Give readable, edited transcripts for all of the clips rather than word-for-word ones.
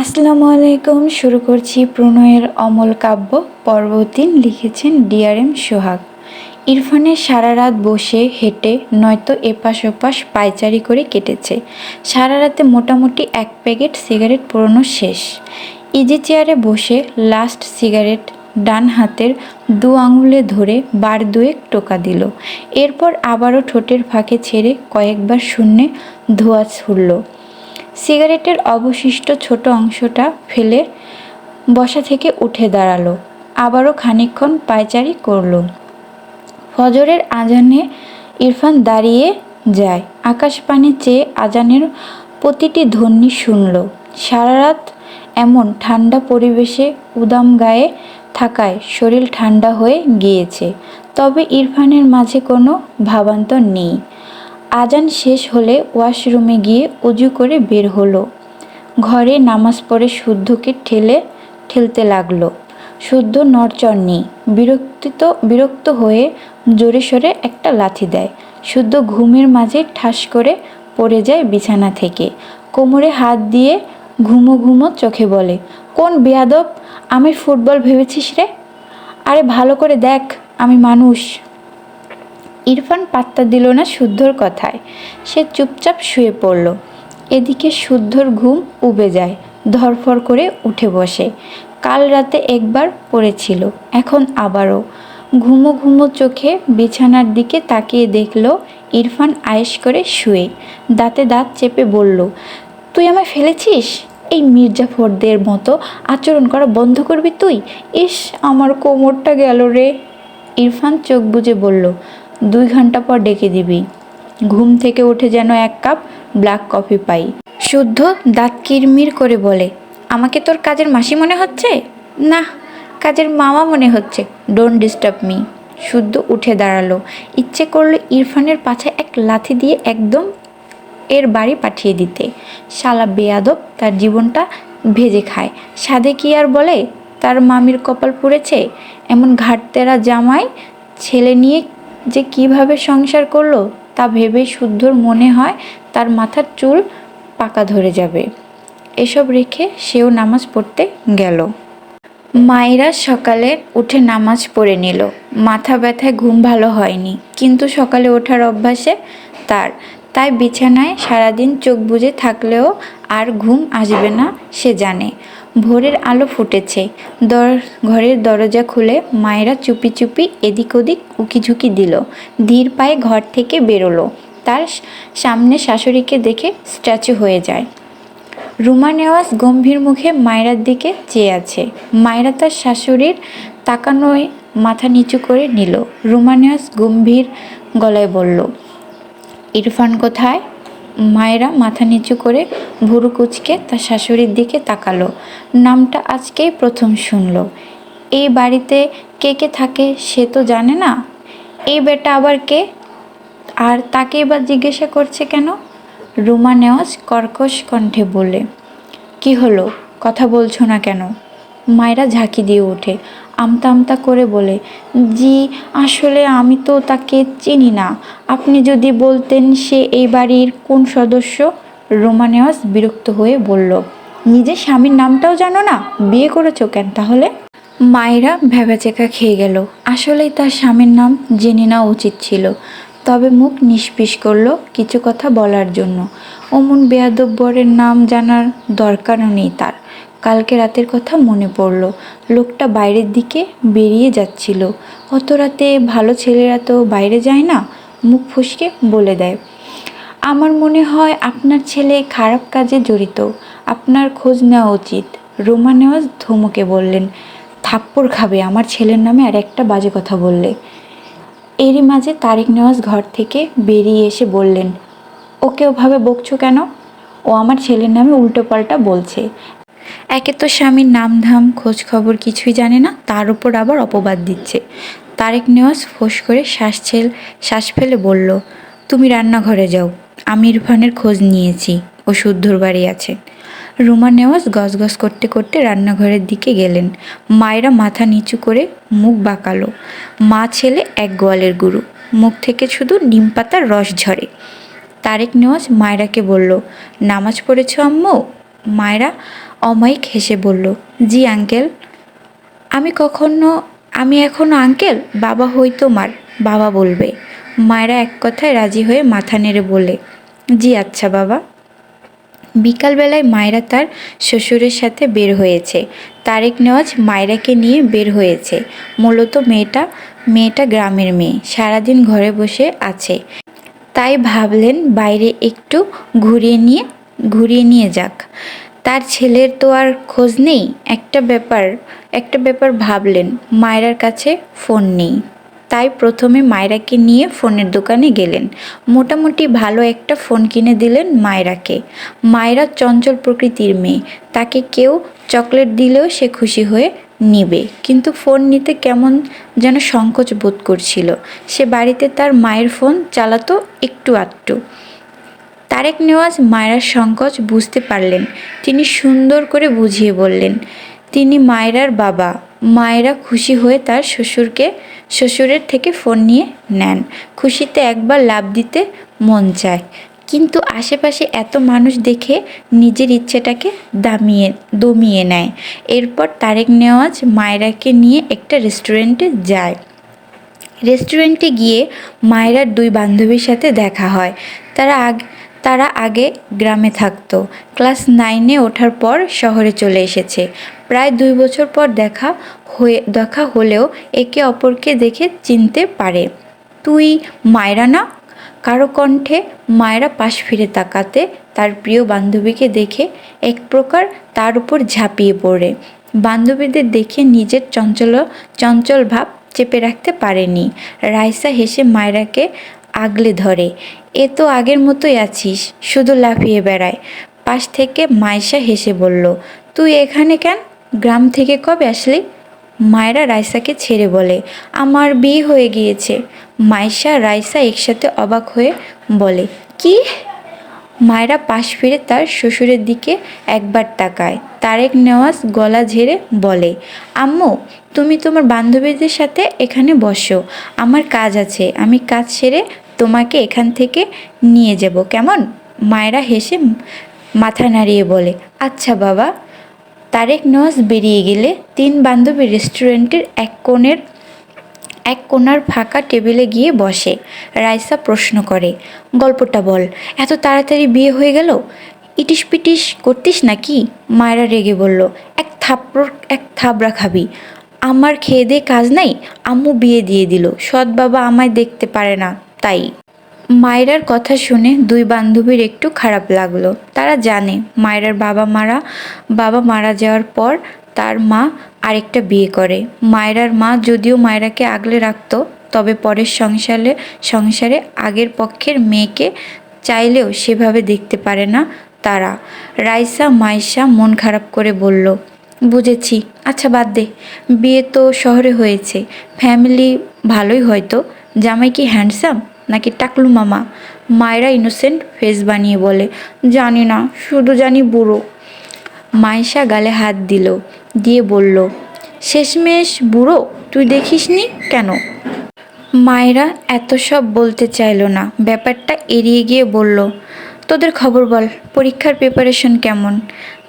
আসসালামু আলাইকুম। শুরু করছি প্রণয়ের অমল কাব্য। পর্ব ৩ লিখেছেন ডিআরএম সোহাগ। ইরফানের সারা রাত বসে হেঁটে নয়তো এপাশ ওপাশ পায়চারি করে কেটেছে। সারা রাতে মোটামুটি 1 প্যাকেট সিগারেট পোড়ানো শেষ। ইজি চেয়ারে বসে লাস্ট সিগারেট ডান হাতের 2 আঙুলে ধরে বার দুয়েক টোকা দিল। এরপর আবারও ঠোঁটের ফাঁকে ছেড়ে কয়েকবার শূন্যে ধোঁয়া ছুড়ল। সিগারেটের অবশিষ্ট ছোট অংশটা ফেলে বসা থেকে উঠে দাঁড়ালো। আবারও খানিকক্ষণ পায়চারি করল। ফজরের আজানে ইরফান দাঁড়িয়ে যায়। আকাশপানে চেয়ে আজানের প্রতিটি ধ্বনি শুনল। সারা রাত এমন ঠান্ডা পরিবেশে উদাম গায়ে থাকায় শরীর ঠান্ডা হয়ে গিয়েছে। তবে ইরফানের মাঝে কোনো ভাবান্তর নেই। আজান শেষ হলে ওয়াশরুমে গিয়ে অজু করে বের হলো। ঘরে নামাজ পড়ে শুদ্ধকে ঠেলতে লাগলো। শুদ্ধ নড়চড় নেই। বিরক্ত হয়ে জোরে সোরে একটা লাথি দেয়। শুদ্ধ ঘুমের মাঝে ঠাস করে পড়ে যায় বিছানা থেকে। কোমরে হাত দিয়ে ঘুমো ঘুমো চোখে বলে, কোন বেয়াদব আমি ফুটবল ভেবেছিস রে? আরে ভালো করে দেখ, আমি মানুষ। ইরফান পাত্তা দিল না শুদ্ধর কথায়। সে চুপচাপ শুয়ে পড়ল। এদিকে শুদ্ধর ঘুম উবে যায়। ধরফর করে উঠে বসে। কাল রাতে একবার পড়েছিল, এখন আবারও। ঘুমো ঘুমো চোখে বিছানার দিকে তাকিয়ে দেখল ইরফান আয়েশ করে শুয়ে। দাঁতে দাঁত চেপে বলল, তুই আমায় ফেলেছিস? এই মির্জাফরদের মতো আচরণ করা বন্ধ করবি তুই? ইস, আমার কোমরটা গেল রে। ইরফান চোখ বুজে বলল, 2 ঘন্টা পর ডেকে দিবি। ঘুম থেকে উঠে যেন 1 কাপ ব্ল্যাক কফি পাই। শুদ্ধ দাঁত কিরমির করে বলে, আমাকে তোর কাজের মাসি মনে হচ্ছে? না, কাজের মামা মনে হচ্ছে। Don't disturb me. শুদ্ধ উঠে দাঁড়ালো। ইচ্ছে করলো ইরফানের পাছায় এক লাথি দিয়ে একদম এর বাড়ি পাঠিয়ে দিতে। শালা বেয়াদব, তার জীবনটা ভেজে খায়। সাধে কি আর বলে, তার মামির কপাল পুড়েছে। এমন ঘাটতেরা জামাই ছেলে নিয়ে যে কিভাবে সংসার করলো তা ভেবেই শুদ্ধর মনে হয় তার মাথার চুল পাকা ধরে যাবে। এসব রেখে সেও নামাজ পড়তে গেল। মায়েরা সকালে উঠে নামাজ পড়ে নিল। মাথা ব্যথায় ঘুম ভালো হয়নি, কিন্তু সকালে ওঠার অভ্যাসে তাই বিছানায় সারাদিন চোখ বুজে থাকলেও আর ঘুম আসবে না সে জানে। ভোরের আলো ফুটেছে। ঘরের দরজা খুলে মায়েরা চুপি চুপি এদিক ওদিক উকিঝুঁকি দিল। ধীর পায়ে ঘর থেকে বেরোলো। তার সামনে শাশুড়িকে দেখে স্ট্যাচু হয়ে যায়। রুমা নেওয়াজ গম্ভীর মুখে মায়রার দিকে চেয়ে আছে। মায়রা তার শাশুড়ির তাকানোয় মাথা নিচু করে নিল। রুমা নেওয়াজ গম্ভীর গলায় বলল, ইরফান কোথায়? মায়েরা মাথা নিচু করে ভুরু কুঁচকে তার শাশুড়ির দিকে তাকালো। নামটা আজকেই প্রথম শুনল। এই বাড়িতে কে কে থাকে সে তো জানে না। এই বেটা আবার কে? আর তাকে এবার জিজ্ঞাসা করছে কেন? রুমা নেওয়াজ কর্কশ কণ্ঠে বলে, কি হলো, কথা বলছো না কেন? মায়েরা ঝাঁকি দিয়ে ওঠে। আমতা আমতা করে বলে, জি আসলে আমি তো তাকে চিনি না। আপনি যদি বলতেন সে এই বাড়ির কোন সদস্য। রুমা নেওয়াজ বিরক্ত হয়ে বলল, নিজের স্বামীর নামটাও জানো না? বিয়ে করেছো কেন তাহলে? মায়েরা ভ্যাবাচেকা খেয়ে গেল। আসলেই তার স্বামীর নাম জেনে নেওয়া উচিত ছিল, তবে মুখ নিষ্পিস করলো কিছু কথা বলার জন্য। অমন বেয়াদব বরের নাম জানার দরকারও নেই তার। কালকে রাতের কথা মনে পড়ল। লোকটা বাইরের দিকে বেরিয়ে যাচ্ছিল। অত রাতে ভালো ছেলেরা তো বাইরে যায় না। মুখ ফসকে বলে দেয়, আমার মনে হয় আপনার ছেলে খারাপ কাজে জড়িত, আপনার খোঁজ নেওয়া উচিত। রুমা নেওয়াজ ধমকে বললেন, থাপ্পড় খাবে আমার ছেলের নামে আর একটা বাজে কথা বললে। এরই মাঝে তারেক নেওয়াজ ঘর থেকে বেরিয়ে এসে বললেন, ওকে ওভাবে বকছো কেন? ও আমার ছেলের নামে উল্টোপাল্টা বলছে। একে তো স্বামীর নাম ধাম খোঁজ খবর কিছুই জানে না, তার উপর আবার অপবাদ দিচ্ছে। তারেক নেওয়াজ ফোঁস করে শ্বাস ফেলে বলল, তুমি রান্নাঘরে যাও, আমি ইরফানের খোঁজ নিয়েছি, ও শুদ্ধর বাড়ি আছে। রুমা নেওয়াজ গজগজ করতে করতে রান্নাঘরের দিকে গেলেন। মায়েরা মাথা নিচু করে মুখ বাঁকালো। মা ছেলে এক গোয়ালের গুরু, মুখ থেকে শুধু নিম পাতার রস ঝরে। তারেক নেওয়াজ মায়রাকে বলল, নামাজ পড়েছ আম্মু? মায়রা অমায়িক হেসে বলল, জি আঙ্কেল। আমি কখনো আমি এখনো আঙ্কেল? বাবা হই তোমার, বাবা বলবে। মায়েরা এক কথায় রাজি হয়ে মাথা নেড়ে বলে, জি আচ্ছা বাবা। বিকালবেলায় মায়েরা তার শ্বশুরের সাথে বের হয়েছে। তারেক নেওয়াজ মায়রাকে নিয়ে বের হয়েছে। মূলত মেয়েটা গ্রামের মেয়ে, সারাদিন ঘরে বসে আছে। তাই ভাবলেন বাইরে একটু ঘুরিয়ে নিয়ে যাক। তার ছেলের তো আর খোঁজ নেই। একটা ব্যাপার ভাবলেন, মায়রার কাছে ফোন নেই। তাই প্রথমে মায়রাকে নিয়ে ফোনের দোকানে গেলেন। মোটামুটি ভালো একটা ফোন কিনে দিলেন মায়রাকে। মায়রা চঞ্চল প্রকৃতির মেয়ে, তাকে কেউ চকলেট দিলেও সে খুশি হয়ে নিবে, কিন্তু ফোন নিতে কেমন যেন সংকোচ বোধ করছিল। সে বাড়িতে তার মায়ের ফোন চালাতো একটু আধটু। তারেক নেওয়াজ মায়রার সংকোচ বুঝতে পারলেন। তিনি সুন্দর করে বুঝিয়ে বললেন, তিনি মায়রার বাবা। মায়েরা খুশি হয়ে তার শ্বশুরের থেকে ফোন নিয়ে নেন। খুশিতে একবার লাফ দিতে মন চায়, কিন্তু আশেপাশে এত মানুষ দেখে নিজের ইচ্ছেটাকে দমিয়ে নেয়। এরপর তারেক নেওয়াজ মায়রাকে নিয়ে একটা রেস্টুরেন্টে যায়। রেস্টুরেন্টে গিয়ে মায়রার দুই বান্ধবীর সাথে দেখা হয়। তারা আগে গ্রামে থাকতো, ক্লাস 9-এ ওঠার পর শহরে চলে এসেছে। প্রায় 2 বছর পর দেখা হলেও একে অপরকে দেখে চিনতে পারে। তুই মায়রা না? কারো কণ্ঠে। মায়রা পাশ ফিরে তাকাতে তার প্রিয় বান্ধবীকে দেখে এক প্রকার তার উপর ঝাঁপিয়ে পড়ে। বান্ধবীদের দেখে নিজের চঞ্চল ভাব চেপে রাখতে পারেনি। রাইসা হেসে মায়রাকে আগলে ধরে, এ তো আগের মতোই আছিস, শুধু লাফিয়ে বেড়ায়। পাশ থেকে মাইশা হেসে বলল, তুই এখানে কেন? গ্রাম থেকে কবে আসলি? মায়রা রাইসাকে ছেড়ে বলে, আমার বিয়ে হয়ে গিয়েছে। মাইশা রাইসা একসাথে অবাক হয়ে বলে, কি? মায়রা পাশ ফিরে তার শ্বশুরের দিকে একবার তাকায়। তারেক নেওয়াজ গলা ঝেড়ে বলে, আম্মু, তুমি তোমার বান্ধবীদের সাথে এখানে বসো, আমার কাজ আছে। আমি কাজ সেরে তোমাকে এখান থেকে নিয়ে যাব, কেমন? মায়রা হেসে মাথা নাড়িয়ে বলে, আচ্ছা বাবা। তারেক নেওয়াজ বেরিয়ে গেলে 3 বান্ধবী রেস্টুরেন্টের এক কোণার ফাঁকা টেবিলে গিয়ে বসে। রাইসা প্রশ্ন করে, গল্পটা বল, এত তাড়াতাড়ি বিয়ে হয়ে গেল? ইটিস পিটিস করতিস নাকি? মায়েরা রেগে বলল, এক থাবড়া খাবি। আমার খেয়ে দিয়ে কাজ নাই, আম্মু বিয়ে দিয়ে দিল, সৎ বাবা আমায় দেখতে পারে না তাই। মায়রার কথা শুনে 2 বান্ধবীর একটু খারাপ লাগলো। তারা জানে মায়রার বাবা মারা যাওয়ার পর তার মা আরেকটা বিয়ে করে। মায়রার মা যদিও মায়রাকে আগলে রাখত, তবে পরের সংসারে আগের পক্ষের মেয়েকে চাইলেও সেভাবে দেখতে পারে না তারা। রাইসা মাইশা মন খারাপ করে বলল, বুঝেছি, আচ্ছা বাদ দে, বিয়ে তো শহরে হয়েছে, ফ্যামিলি ভালোই হয়তো। জামাই কি হ্যান্ডসাম নাকি টাকলু মামা? মায়রা ইনোসেন্ট ফেস বানিয়ে বলে, জানি না, শুধু জানি বুড়ো। মাইশা গালে হাত দিয়ে বলল, শেষমেশ বুড়ো? তুই দেখিসনি কেন? মায়েরা এত সব বলতে চাইল না, ব্যাপারটা এড়িয়ে গিয়ে বলল, তোদের খবর বল, পরীক্ষার প্রিপারেশন কেমন?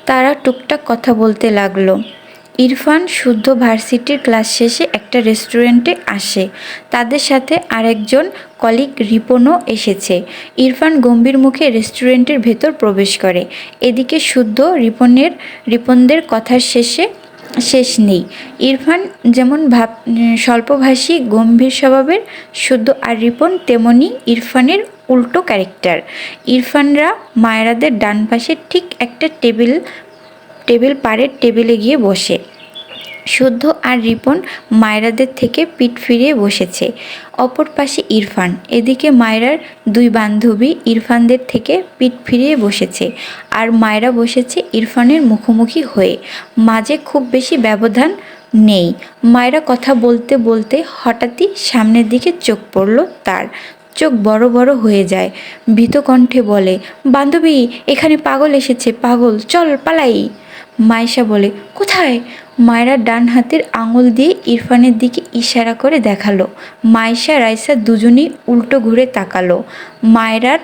তারা টুকটাক কথা বলতে লাগলো। ইরফান শুদ্ধ ভার্সিটির ক্লাস শেষে একটা রেস্টুরেন্টে আসে। তাদের সাথে আরেকজন কলিগ রিপনও এসেছে। ইরফান গম্ভীর মুখে রেস্টুরেন্টের ভেতর প্রবেশ করে। এদিকে শুদ্ধ রিপনদের কথার শেষ নেই। ইরফান যেমন স্বল্পভাষী গম্ভীর স্বভাবের, শুদ্ধ আর রিপন তেমনি ইরফানের উল্টো ক্যারেক্টার। ইরফানরা মায়রাদের ডান পাশে ঠিক একটা টেবিল পাড়ের টেবিলে গিয়ে বসে। শুদ্ধ আর রিপন মায়রাদের থেকে পিঠ ফিরিয়ে বসেছে। অপর পাশে ইরফান। এদিকে মায়রার 2 বান্ধবী ইরফানদের থেকে পিঠ ফিরিয়ে বসেছে, আর মায়রা বসেছে ইরফানের মুখোমুখি হয়ে। মাঝে খুব বেশি ব্যবধান নেই। মায়রা কথা বলতে বলতে হঠাৎই সামনের দিকে চোখ পড়ল তার। চোখ বড় বড় হয়ে যায়। ভীত কণ্ঠে বলে, বান্ধবী, এখানে পাগল এসেছে, পাগল, চল পালাই। মাইশা বলে, কোথায়? মায়রার ডান হাতের আঙুল দিয়ে ইরফানের দিকে ইশারা করে দেখালো। মাইশা রাইসা দুজনেই উল্টো ঘুরে তাকালো। মায়রার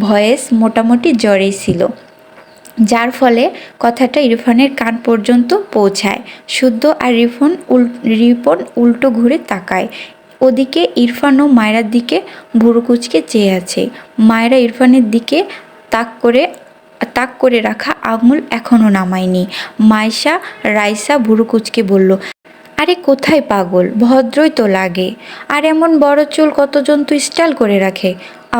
ভয়েস মোটামুটি জ্বরেই ছিল। যার ফলে কথাটা ইরফানের কান পর্যন্ত পৌঁছায়। শুদ্ধ আর রিপন উল্টো ঘুরে তাকায়। ওদিকে ইরফান ও মায়রার দিকে ভুরু কুঁচকে চেয়ে আছে। মায়রা ইরফানের দিকে তাক করে রাখা আঙুল এখনও নামায়নি। মাইশা রাইসা ভুরু কুঁচকে বলল, আরে কোথায় পাগল, ভদ্রই তো লাগে। আর এমন বড় চুল কতজন তো স্টাইল করে রাখে।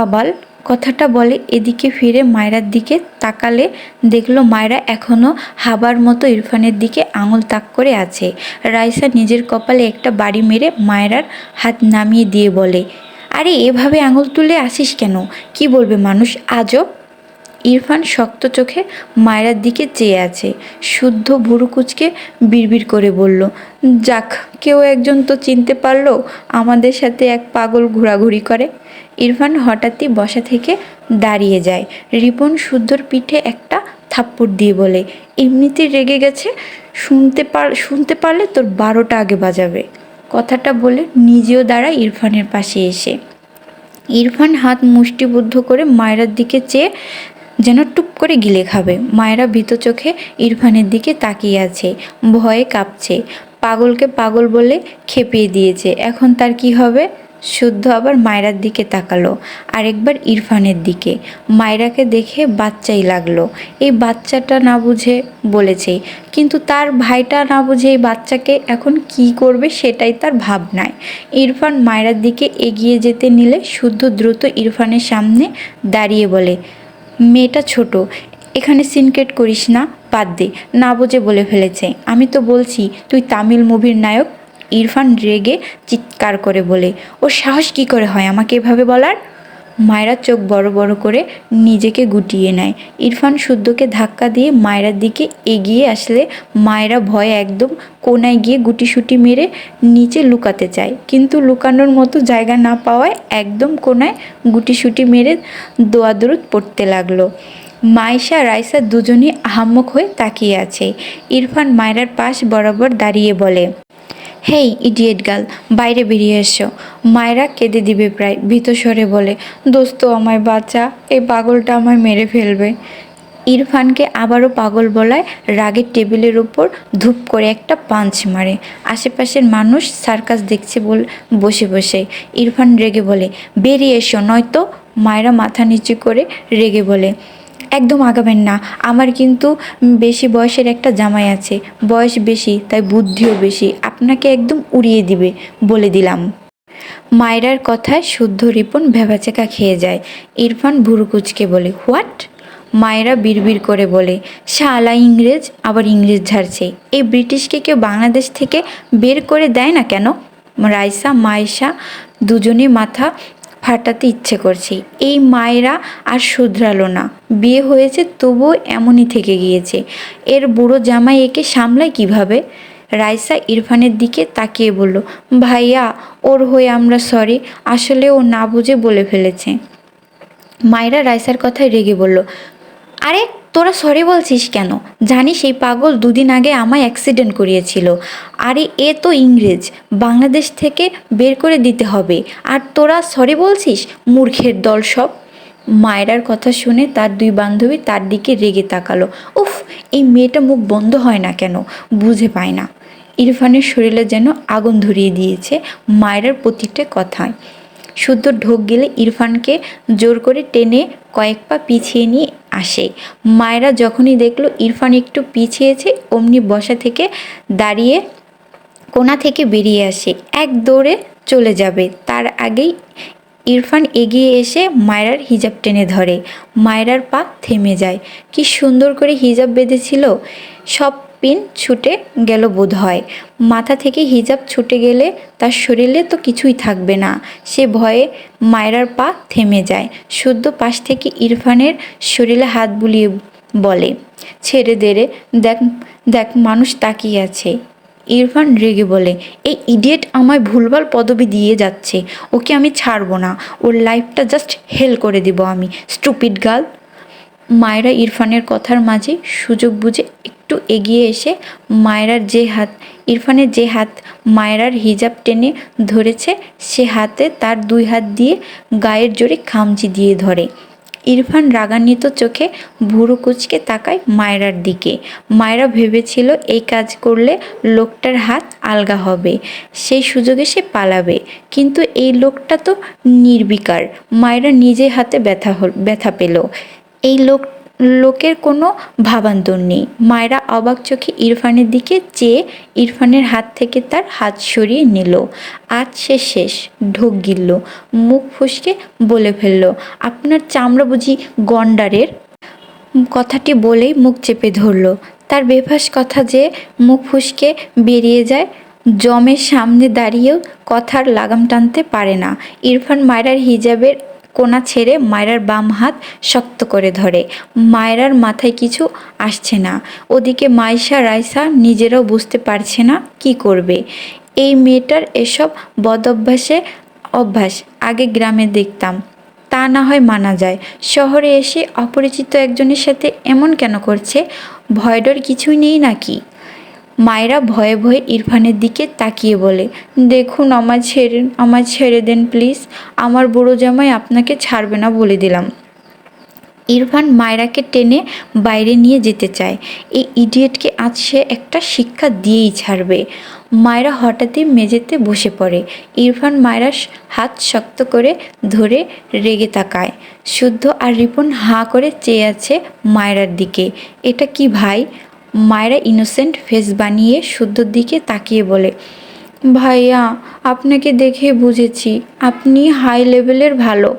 আবাল কথাটা বলে এদিকে ফিরে মায়রার দিকে তাকালে দেখলো মায়রা এখনও হাবার মতো ইরফানের দিকে আঙুল তাক করে আছে। রাইসা নিজের কপালে একটা বাড়ি মেরে মায়রার হাত নামিয়ে দিয়ে বলে, আরে এভাবে আঙুল তুলে আসিস কেন? কি বলবে মানুষ, আজব। ইরফান শক্ত চোখে মায়রার দিকে চেয়ে আছে। শুদ্ধ ভুরু কুঁচকে বিড়বিড় করে বলল, যাক, কেউ একজন তো চিনতে পারলো আমাদের সাথে এক পাগল ঘোরাঘুরি করে। ইরফান হঠাৎই বসা থেকে দাঁড়িয়ে যায়। রিপন শুদ্ধর পিঠে একটা থাপ্পড় দিয়ে বলে, এমনিতে রেগে গেছে, শুনতে পারলে তোর 12টা আগে বাজাবে। কথাটা বলে নিজেও দাঁড়ায় ইরফানের পাশে এসে। ইরফান হাত মুষ্টিবদ্ধ করে মায়রার দিকে চেয়ে যেন টুপ করে গিলে খাবে। মায়েরা ভীত চোখে ইরফানের দিকে তাকিয়ে আছে, ভয়ে কাঁপছে। পাগলকে পাগল বলে খেপিয়ে দিয়েছে, এখন তার কি হবে? শুদ্ধ আবার মায়রার দিকে তাকালো, আরেকবার ইরফানের দিকে। মায়রাকে দেখে বাচ্চাই লাগলো। এই বাচ্চাটা না বুঝে বলেছে, কিন্তু তার ভাইটা না বুঝে এই বাচ্চাকে এখন কি করবে সেটাই তার ভাবনায়। ইরফান মায়রার দিকে এগিয়ে যেতে নিলে শুদ্ধ দ্রুত ইরফানের সামনে দাঁড়িয়ে বলে, মেয়েটা ছোট, এখানে সিনক্রেট করিস না, বাদ দে, না বুঝে বলে ফেলেছে। আমি তো বলছি তুই তামিল মুভির নায়ক। ইরফান রেগে চিৎকার করে বলে, ওর সাহস কি করে হয় আমাকে এভাবে বলার? মায়রা চোখ বড় বড় করে নিজেকে গুটিয়ে নেয়। ইরফান শুদ্ধকে ধাক্কা দিয়ে মায়রার দিকে এগিয়ে আসলে মায়রা ভয়ে একদম কোনায় গিয়ে গুটিসুটি মেরে নিচে লুকাতে চায়, কিন্তু লুকানোর মতো জায়গা না পাওয়ায় একদম কোনায় গুটিসুটি মেরে দোয়াদরুদ পড়তে লাগলো। মাইশা রাইসা দুজনই আহাম্মক হয়ে তাকিয়ে আছে। ইরফান মায়রার পাশ বরাবর দাঁড়িয়ে বলে, হেই ইডিয়েট গার্ল, বাইরে বেরিয়ে এসো। মায়রা কেঁদে দিবে প্রায়, ভীত স্বরে বলে, দোস্ত আমায় বাঁচা, এই পাগলটা আমায় মেরে ফেলবে। ইরফানকে আবারও পাগল বলায় রাগের টেবিলের উপর ধূপ করে একটা পাঞ্চ মারে। আশেপাশের মানুষ সার্কাস দেখছে বসে বসে। ইরফান রেগে বলে, বেরিয়ে এসো নয়তো। মায়রা মাথা নিচু করে রেগে বলে, একদম আগাবেন না, আমার কিন্তু বেশি বয়সের একটা জামাই আছে, বয়স বেশি তাই বুদ্ধিও বেশি, আপনাকে একদম উড়িয়ে দিবে বলে দিলাম। মায়রার কথায় শুদ্ধ রিপন ভ্যাবাচেকা খেয়ে যায়। ইরফান ভুরু কুঁচকে বলে, হোয়াট? মায়েরা বিড়বিড় করে বলে, শালা ইংরেজ, আবার ইংরেজ ঝাড়ছে। এই ব্রিটিশকে কেউ বাংলাদেশ থেকে বের করে দেয় না কেন? রাইসা মাইশা দুজনে মাথা ফাটাতে ইচ্ছে করছে। এই মায়েরা আর শুধরালো না, বিয়ে হয়েছে তবুও এমনই থেকে গিয়েছে। এর বুড়ো জামাই একে সামলায় কিভাবে? রাইসা ইরফানের দিকে তাকিয়ে বলল, ভাইয়া ওর হয়ে আমরা সরি, আসলে ও না বুঝে বলে ফেলেছে। মায়েরা রাইসার কথায় রেগে বলল, আরে তোরা সরি বলছিস কেন? জানিস এই পাগল দুদিন আগে আমায় অ্যাক্সিডেন্ট করিয়েছিল। আরে এ তো ইংরেজ, বাংলাদেশ থেকে বের করে দিতে হবে, আর তোরা সরি বলছিস? মূর্খের দল সব। মায়রার কথা শুনে তার দুই বান্ধবী তার দিকে রেগে তাকালো। উফ, এই মেয়েটা মুখ বন্ধ হয় না কেন, বুঝে পায় না। ইরফানের শরীরে যেন আগুন ধরিয়ে দিয়েছে মায়রার প্রতিটা কথায়। শুদ্ধ ঢোক গেলে ইরফানকে জোর করে টেনে কয়েক পা পিছিয়ে নিয়ে আসে। মায়েরা যখনই দেখলো ইরফান একটু পিছিয়েছে, অমনি বসা থেকে দাঁড়িয়ে কোণা থেকে বেরিয়ে আসে, এক দৌড়ে চলে যাবে। তার আগেই ইরফান এগিয়ে এসে মায়রার হিজাব টেনে ধরে। মায়রার পা থেমে যায়। কি সুন্দর করে হিজাব বেঁধেছিল, সব পিন ছুটে গেল বোধ হয়। মাথা থেকে হিজাব ছুটে গেলে তার শরীরে তো কিছুই থাকবে না। সে ভয়ে মায়রার পা থেমে যায়। শুদ্ধ পাশ থেকে ইরফানের শরীরে হাত বুলিয়ে বলে, ছেড়ে দে রে, দেখ দেখ মানুষ তাকিয়ে আছে। ইরফান রেগে বলে, এই ইডিয়েট আমায় ভুলভাল পদবি দিয়ে যাচ্ছে, ওকে আমি ছাড়বো না, ওর লাইফটা জাস্ট হেল করে দিব আমি, স্টুপিড গার্ল। মায়রা ইরফানের কথার মাঝে সুযোগ বুঝে একটু এগিয়ে এসে ইরফানের যে হাত মায়রার হিজাব টেনে ধরেছে সে হাতে তার দুই হাত দিয়ে গায়ের জোরে খামচি দিয়ে ধরে। ইরফান রাগান্বিত চোখে ভুরু কুঁচকে তাকায় মায়রার দিকে। মায়রা ভেবেছিল এই কাজ করলে লোকটার হাত আলগা হবে, সেই সুযোগে সে পালাবে, কিন্তু এই লোকটা তো নির্বিকার। মায়রা নিজে হাতে ব্যথা পেল। এই লোকের কোনো ভাবান্তর নেই। মায়রা অবাক চোখে ইরফানের দিকে চেয়ে ইরফানের হাত থেকে তার হাত সরিয়ে নিল। আজ সে শেষ। ঢোক গিলল, মুখ ফুসকে বলে ফেলল, আপনার চামড়া বুঝি গন্ডারের? কথাটি বলেই মুখ চেপে ধরল। তার বেফাঁস কথা যে মুখ ফুসকে বেরিয়ে যায়, জমের সামনে দাঁড়িয়েও কথার লাগাম টানতে পারে না। ইরফান মায়রার হিজাবের কোণা ছেড়ে মায়রার বাম হাত শক্ত করে ধরে। মায়রার মাথায় কিছু আসছে না। ওদিকে মাইশা রাইসা নিজেরাও বুঝতে পারছে না কি করবে। এই মেয়েটার এসব অভ্যাস আগে গ্রামে দেখতাম, তা না হয় মানা যায়, শহরে এসে অপরিচিত একজনের সাথে এমন কেন করছে? ভয়ডর কিছুই নেই নাকি? মায়েরা ভয়ে ভয়ে ইরফানের দিকে তাকিয়ে বলে, দেখুন আমায় ছেড়ে দেন প্লিজ, আমার বুড়ো জামাই আপনাকে ছাড়বে না বলে দিলাম। ইরফান মায়রাকে টেনে বাইরে নিয়ে যেতে চায়। এই ইডিয়েটকে আজ সে একটা শিক্ষা দিয়েই ছাড়বে। মায়রা হঠাৎই মেঝেতে বসে পড়ে। ইরফান মায়রার হাত শক্ত করে ধরে রেগে তাকায়। শুদ্ধ আর রিপন হাঁ করে চেয়ে আছে মায়রার দিকে। এটা কি ভাই? মায়রা ইনোসেন্ট ফেস বানিয়ে শুদ্ধর দিকে তাকিয়ে বলে, ভাইয়া, আপনাকে দেখে বুঝেছি আপনি হাই লেভেলের ভালো,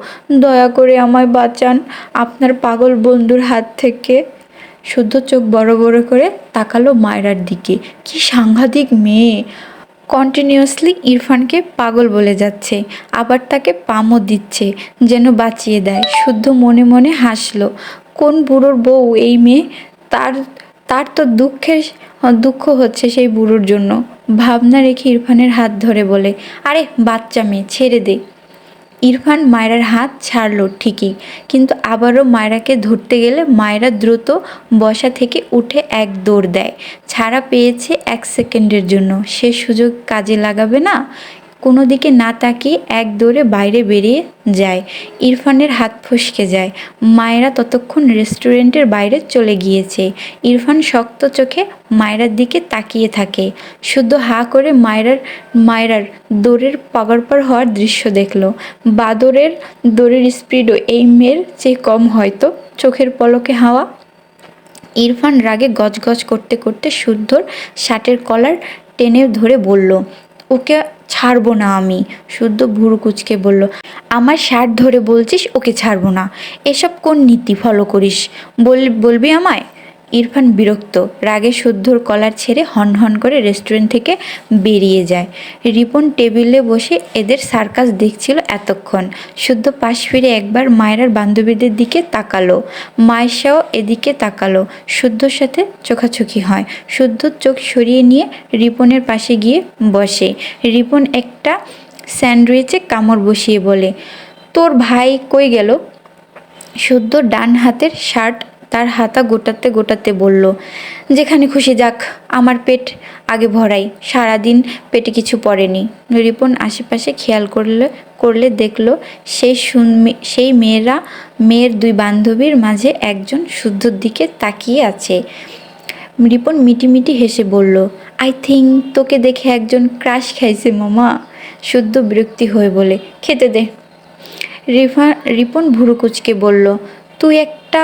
দয়া করে আমায় বাঁচান আপনার পাগল বন্ধুর হাত থেকে। শুদ্ধ চোখ বড় বড় করে তাকালো মায়রার দিকে। কি সাংঘাতিক মেয়ে! কন্টিনিউয়াসলি ইরফানকে পাগল বলে যাচ্ছে, আবার তাকে পামও দিচ্ছে যেন বাঁচিয়ে দেয়। শুদ্ধ মনে মনে হাসলো। কোন বুড়োর বউ এই মেয়ে? তার তার তো দুঃখ হচ্ছে সেই বুড়োর জন্য। ভাবনা রেখে ইরফানের হাত ধরে বলে, আরে বাচ্চা মেয়ে, ছেড়ে দে। ইরফান মায়রার হাত ছাড়ল ঠিকই, কিন্তু আবারও মায়রাকে ধরতে গেলে মায়রা দ্রুত বসা থেকে উঠে এক দৌড় দেয়। ছাড়া পেয়েছে 1 সেকেন্ডের জন্য, সে সুযোগ কাজে লাগাবে না? কোনো দিকে না তাকিয়ে এক দৌড়ে বাইরে বেরিয়ে যায়। ইরফানের হাত ফসকে যায়। মায়রা ততক্ষণ রেস্টুরেন্টের বাইরে চলে গিয়েছে। ইরফান শক্ত চোখে মায়রার দিকে তাকিয়ে থাকে। শুদ্ধ হাঁ করে মায়রার দৌড়ের পাগড়পার হওয়ার দৃশ্য দেখল। বাদরের দৌড়ের স্পিডও এই মেয়ের চেয়ে কম হয়তো। চোখের পলকে হাওয়া। ইরফান রাগে গজগজ করতে করতে শুদ্ধর শার্টের কলার টেনে ধরে বলল, ওকে ছাড়বো না আমি। শুদ্ধ ভুরু কুঁচকে বলল, আমার শার্ট ধরে বলছিস ওকে ছাড়বো না? এসব কোন নীতি ফলো করিস? বলবি আমায়? ইরফান বিরক্ত রাগে শুদ্ধর কলার ছেড়ে হনহন করে রেস্টুরেন্ট থেকে বেরিয়ে যায়। রিপন টেবিলে বসে এদের সার্কাস দেখছিল এতক্ষণ। শুদ্ধ পাশ ফিরে একবার মায়রার বান্ধবীদের দিকে তাকালো। মায়েশাও এদিকে তাকালো। শুদ্ধর সাথে চোখাচোখি হয়। শুদ্ধ চোখ সরিয়ে নিয়ে রিপনের পাশে গিয়ে বসে। রিপন একটা স্যান্ডউইচে কামড় বসিয়ে বলে, তোর ভাই কই গেল? শুদ্ধ ডান হাতের শার্ট তার হাতা গোটাতে গোটাতে বলল, যেখানে খুশি যাক, আমার পেট আগে ভরাই, সারাদিন পেটে কিছু পড়েনি। রিপন আশেপাশে খেয়াল করলে দেখল সেই মেয়ের 2 বান্ধবীর মাঝে একজন শুদ্ধর দিকে তাকিয়ে আছে। রিপন মিটিমিটি হেসে বলল, আই থিঙ্ক তোকে দেখে একজন ক্রাশ খাইছে মামা। শুদ্ধ বিরক্তি হয়ে বলে, খেতে দে। রিপন ভুরু কুঁচকে বলল, তুই একটা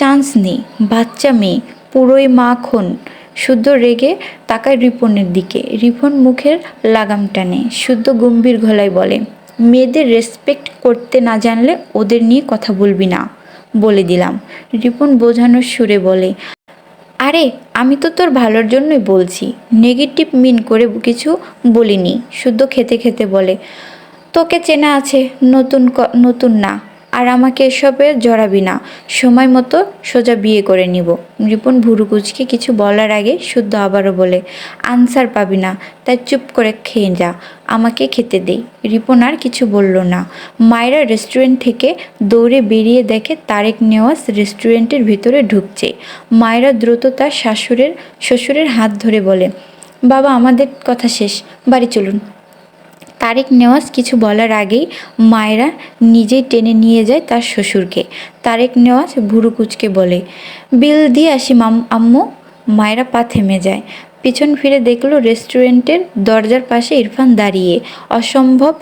চান্স নে, বাচ্চা মেয়ে, পুরোই মাখন। শুদ্ধ রেগে তাকায় রিপনের দিকে। রিপন মুখের লাগাম টানে। শুদ্ধ গম্ভীর গলায় বলে, মেয়েদের রেসপেক্ট করতে না জানলে ওদের নিয়ে কথা বলবি না, বলে দিলাম। রিপন বোঝানোর সুরে বলে, আরে আমি তো তোর ভালোর জন্যই বলছি, নেগেটিভ মিন করে কিছু বলিনি। শুদ্ধ খেতে খেতে বলে, তোকে চেনা আছে, নতুন না, আর আমাকে এসবে জড়াবি না, সময় মতো সোজা বিয়ে করে নিব। রিপন ভুরু কুঁচকে কিছু বলার আগে শুদ্ধ আবারও বলে, আনসার পাবি না, তাই চুপ করে খেয়ে যা, আমাকে খেতে দে। রিপন আর কিছু বলল না। মায়রা রেস্টুরেন্ট থেকে দৌড়ে বেরিয়ে দেখে তারেক নেওয়াজ রেস্টুরেন্টের ভিতরে ঢুকছে। মায়রা দ্রুত তার শ্বশুরের হাত ধরে বলে, বাবা, আমাদের কথা শেষ, বাড়ি চলুন। তারেক নেওয়াজ কিছু বলার আগেই মায়েরা নিজেই টেনে নিয়ে যায় তার শ্বশুরকে। তারেক নেওয়াজ ভুরু কুঁচকে বলে, বিল দিয়ে আসি আম্মু। মায়েরা পা থেমে যায়। পিছন ফিরে দেখলো রেস্টুরেন্টের দরজার পাশে ইরফান দাঁড়িয়ে। অসম্ভব,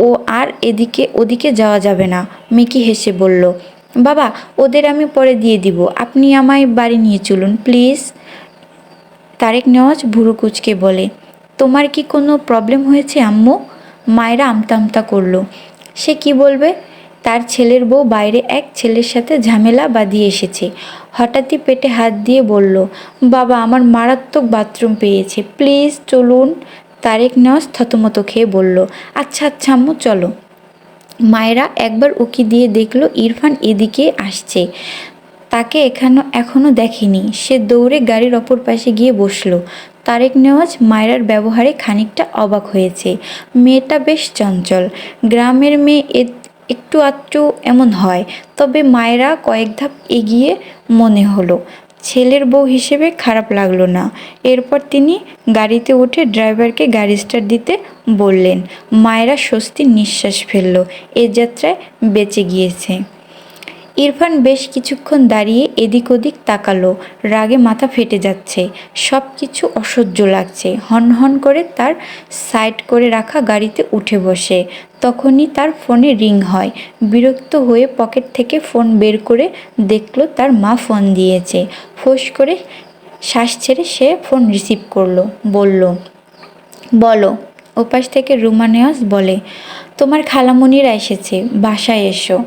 ও আর এদিকে ওদিকে যাওয়া যাবে না। মিকি হেসে বলল, বাবা ওদের আমি পরে দিয়ে দিব, আপনি আমায় বাড়ি নিয়ে চলুন প্লিজ। তারেক নেওয়াজ ভুরু কুঁচকে বলে, তোমার কি কোনো প্রবলেম হয়েছে আম্মু? মায়েরা আমতা আমতা করলো। সে কি বলবে? তার ছেলের বউ বাইরে এক ছেলের সাথে ঝামেলা বাঁধিয়ে এসেছে। হঠাৎই পেটে হাত দিয়ে বলল, বাবা আমার মারাত্মক বাথরুম পেয়েছে, প্লিজ চলুন। তারেক নেওয়াজ থতমত খেয়ে বলল, আচ্ছা আচ্ছা আম্মু চলো। মায়েরা একবার উকি দিয়ে দেখলো ইরফান এদিকে আসছে। তাকে এখনো দেখেনি। সে দৌড়ে গাড়ির অপর পাশে গিয়ে বসলো। তারেক নেওয়াজ মায়রার ব্যবহারে খানিকটা অবাক হয়েছে। মেয়েটা বেশ চঞ্চল। গ্রামের মেয়ে একটু আধটু এমন হয়, তবে মায়েরা কয়েক ধাপ এগিয়ে মনে হলো। ছেলের বউ হিসেবে খারাপ লাগলো না। এরপর তিনি গাড়িতে উঠে ড্রাইভারকে গাড়ি স্টার্ট দিতে বললেন। মায়েরা স্বস্তির নিঃশ্বাস ফেলল। এ যাত্রায় বেঁচে গিয়েছে। ইরফান বেশ কিছুক্ষণ দাঁড়িয়ে এদিক ওদিক তাকালো। রাগে মাথা ফেটে যাচ্ছে। সব কিছু অসহ্য লাগছে। হনহন করে তার সাইড করে রাখা গাড়িতে উঠে বসে। তখনই তার ফোনে রিং হয়। বিরক্ত হয়ে পকেট থেকে ফোন বের করে দেখলো তার মা ফোন দিয়েছে। ফোঁস করে শ্বাস ছেড়ে সে ফোন রিসিভ করলো। বলল, বলো। ওপাশ থেকে রুমা নেওয়াজ বলে, তোমার খালামণিরা এসেছে, বাসায় এসো।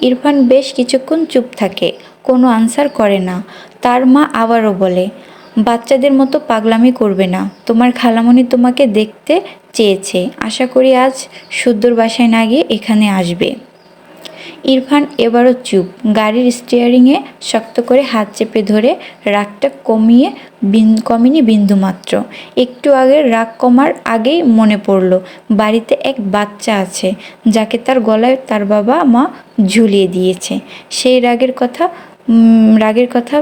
ইরফান বেশ কিছুক্ষণ চুপ থাকে, কোনো আনসার করে না। তার মা আবারও বলে, বাচ্চাদের মতো পাগলামি করবে না, তোমার খালামণি তোমাকে দেখতে চেয়েছে, আশা করি আজ সুদ্দর বাসায় না গিয়ে এখানে আসবে। ইরফান এবারও চুপ। গাড়ির স্টিয়ারিংয়ে শক্ত করে হাত চেপে ধরে রাগটা কমেনি বিন্দুমাত্র। একটু আগে রাগ কমার আগেই মনে পড়ল বাড়িতে এক বাচ্চা আছে যাকে তার গলায় তার বাবা মা ঝুলিয়ে দিয়েছে। সেই রাগের কথা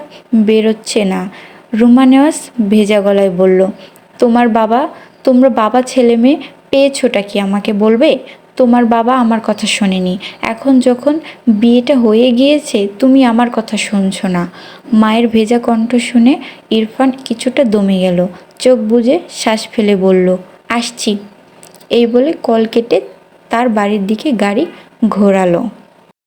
বেরোচ্ছে না। রুমা নেওয়াজ ভেজা গলায় বলল, তোমরা বাবা ছেলে মেয়ে পেয়েছোটা কি আমাকে বলবে? তোমার বাবা আমার কথা শোনেনি, এখন যখন বিয়েটা হয়ে গিয়েছে তুমি আমার কথা শুনছো না। মায়ের ভেজা কণ্ঠ শুনে ইরফান কিছুটা দমে গেল। চোখ বুজে শ্বাস ফেলে বলল, আসছি। এই বলে কল কেটে তার বাড়ির দিকে গাড়ি ঘোরালো।